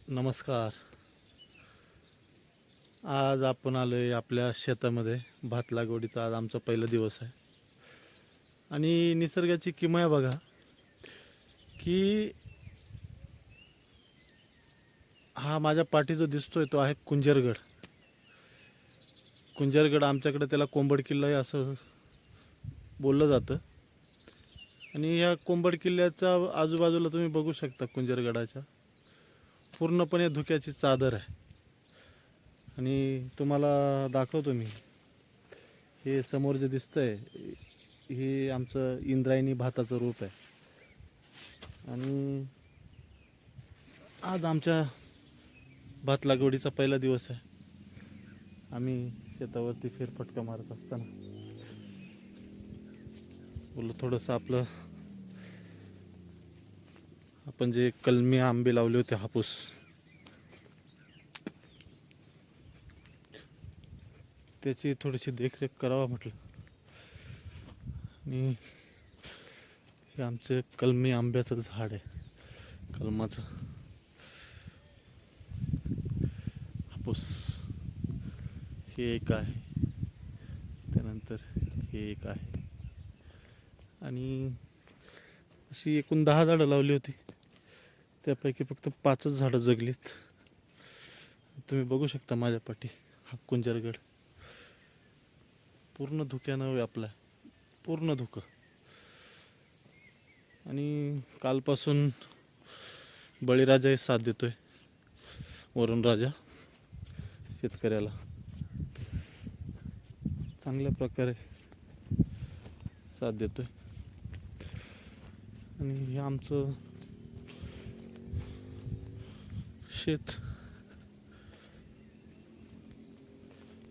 नमस्कार. आज आपण आलोय आपल्या शेतामध्ये. भात लागवडीचा आज आमचा पहिला दिवस आहे आणि निसर्गाची किमया बघा की हा माझ्या पाठी जो दिसतोय तो आहे कुंजरगड. कुंजरगड आमच्याकडे त्याला कोंबड किल्ला असं बोललं जातं आणि या कोंबड किल्ल्याच्या आजूबाजूला तुम्ही बघू शकता कुंजरगडाच्या पूर्णपणे धुक्याची चादर आहे. आणि तुम्हाला दाखवतो मी, हे समोर जे दिसतंय हे आमचं इंद्रायणी भाताचं रूप आहे. आणि आज आमच्या भात लागवडीचा पहिला दिवस आहे. आम्ही शेतावरती फेरफटका मारत असताना बोललो थोडंसं आपण जे कलमी आंबे लावले होते हापूस, त्याची थोडीशी देखरेख करावा म्हटलं. आणि हे आमचं कलमी आंब्याचं झाड आहे, कलमाचं हापूस. हे एक आहे, त्यानंतर हे एक आहे आणि अशी एकूण 10 झाडं लावली होती. त्यापैकी फक्त 5च झाडं जगलीत. तुम्ही बघू शकता माझ्या पाठी हा कुंजरगड पूर्ण धुक्यानं व्यापला, पूर्ण धुकं. आणि कालपासून बळीराजाही साथ देतोय, वरुण राजा शेतकऱ्याला चांगल्या प्रकारे साथ देतोय. आणि हे आमचं शेत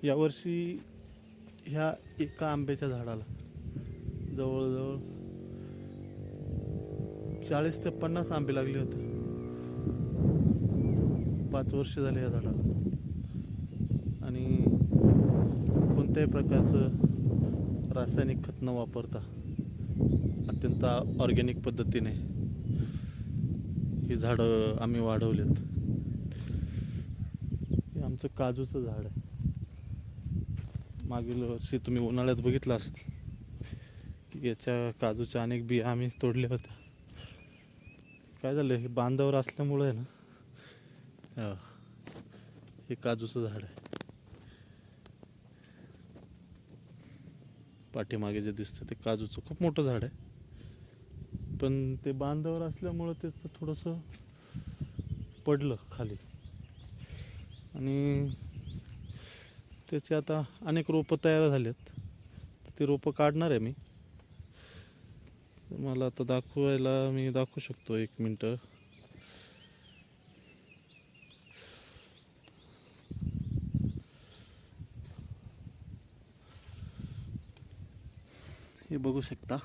यावर्षी ह्या एका आंब्याच्या झाडाला जवळजवळ 40 ते 50 आंबे लागले होते. 5 वर्ष झाले या झाडाला. आणि कोणत्याही प्रकारचं रासायनिक खत न वापरता अत्यंत ऑर्गॅनिक पद्धतीने ही झाडं आम्ही वाढवलेत. हे आमचं काजूचं झाड आहे. मागील वर्षी तुम्ही उन्हाळ्यात बघितलं असेल की याच्या काजूच्या अनेक बिया आम्ही तोडल्या होत्या. काय झालं, हे बांधावर असल्यामुळे ना हे काजूचं झाड आहे. पाठीमागे जे दिसतं ते काजूचं खूप मोठं झाड आहे, पण ते बांधावर असल्यामुळं त्याचं थोडंसं पडलं खाली. आणि त्याचे आता अनेक रोपं तयार झालेत. ते रोपं काढणार आहे मी. मला आता मी दाखवू शकतो, 1 मिनटं. हे बघू शकता,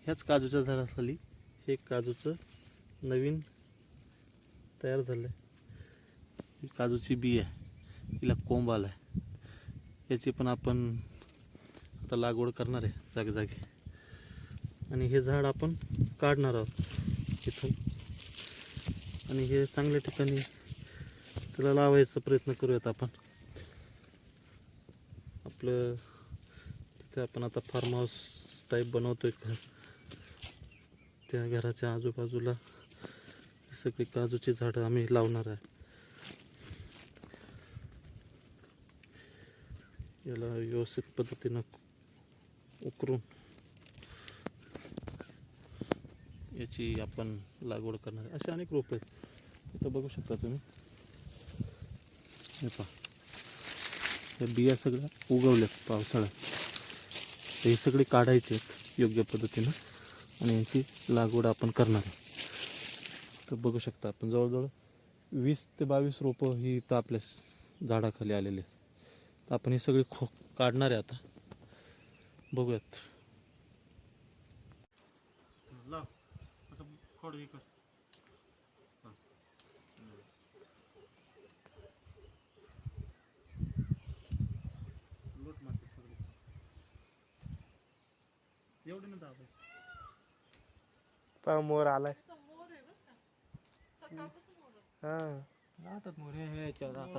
ह्याच काजूच्या झाडाखाली हे काजूचं नवीन तयार झालं आहे. ही काजूची बी आहे, हिला कोंब आला आहे. याची पण आपण आता लागवड करणार आहे जागी. आणि हे झाड आपण काढणार आहोत इथून आणि हे चांगल्या ठिकाणी त्याला लावायचा प्रयत्न करूयात आपण. आपलं तिथे आपण आता फार्म हाऊस टाईप बनवतोय घर. त्या घराच्या आजूबाजूला सगळी काजूची झाडं आम्ही लावणार आहे. याला व्यवस्थित पद्धतीनं उकरून याची आपण लागवड करणार आहे. असे अनेक रोप आहेत, इथं बघू शकता तुम्ही. हे पहा, हे बिया सगळ्या उगवल्यात पावसाळ्यात. हे सगळे काढायचे आहेत योग्य पद्धतीनं आणि यांची लागवड आपण करणार आहे. तर बघू शकता आपण जवळजवळ 20 ते 22 रोपं ही इथं आपल्या झाडाखाली आलेली आहेत. तर आपण ही सगळी काढणार आहे आता. बघूयात. एवढं ना दाबा. पहा मोर आलाय. हा राहतात मोरे हे याच्यात आता